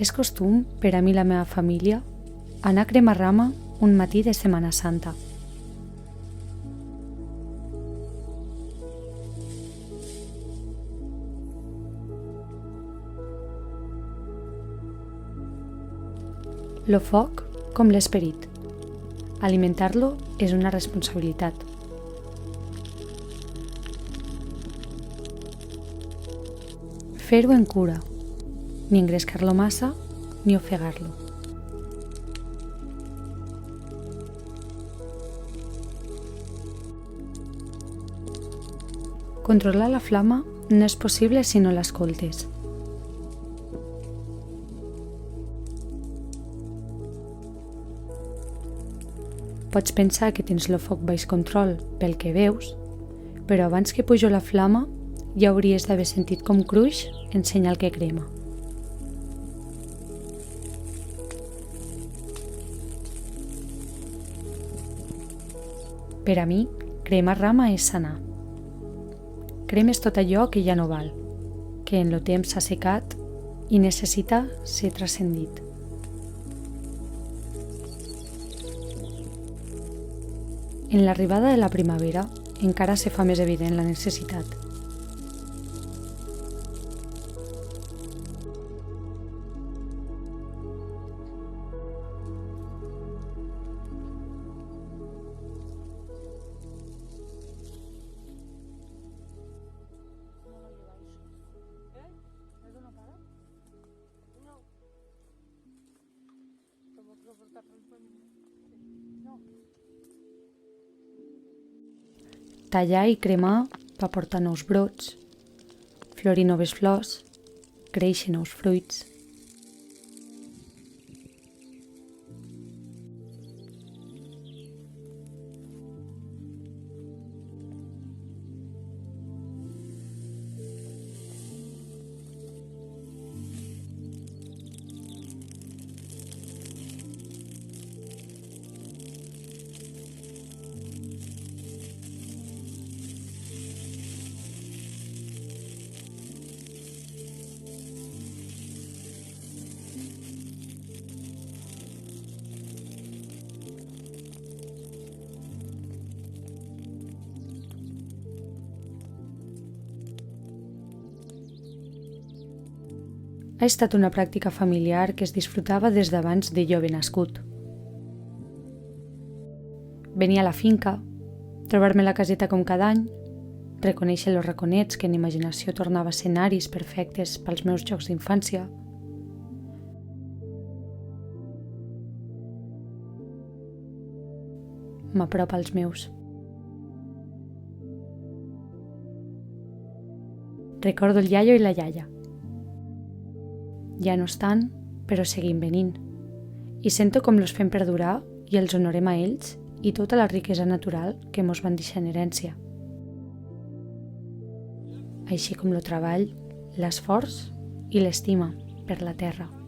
És costum, per a mi i la meva família, anar a cremar rama un matí de Setmana Santa. Lo foc, com l'esperit. Alimentar-lo és una responsabilitat. Fer-ho en cura, ni engrescar-lo massa ni ofegar-lo. Controlar la flama no és possible si no l'escoltes. Pots pensar que tens el foc baix control pel que veus, però abans que pujo la flama ja hauries d'haver sentit com cruix en senyal que crema. Per a mi, cremar rama és sanar. Cremes tot allò que ja no val, que en el temps s'ha secat i necessita ser transcendit. En l'arribada de la primavera encara se fa més evident la necessitat. Tallar i cremar per portar nous brots, florir noves flors, créixer nous fruits. Ha estat una pràctica familiar que es disfrutava des d'abans de jo haver nascut. Venia a la finca, trobar-me la caseta com cada any, reconèixer els raconets que en imaginació tornava escenaris perfectes pels meus jocs d'infància. M'apropa als meus. Recordo el iaio i la iaia. Ja no estan, però seguim venint. I sento com los fem perdurar i els honorem a ells i tota la riquesa natural que mos van deixar en herència. Així com el treball, l'esforç i l'estima per la terra.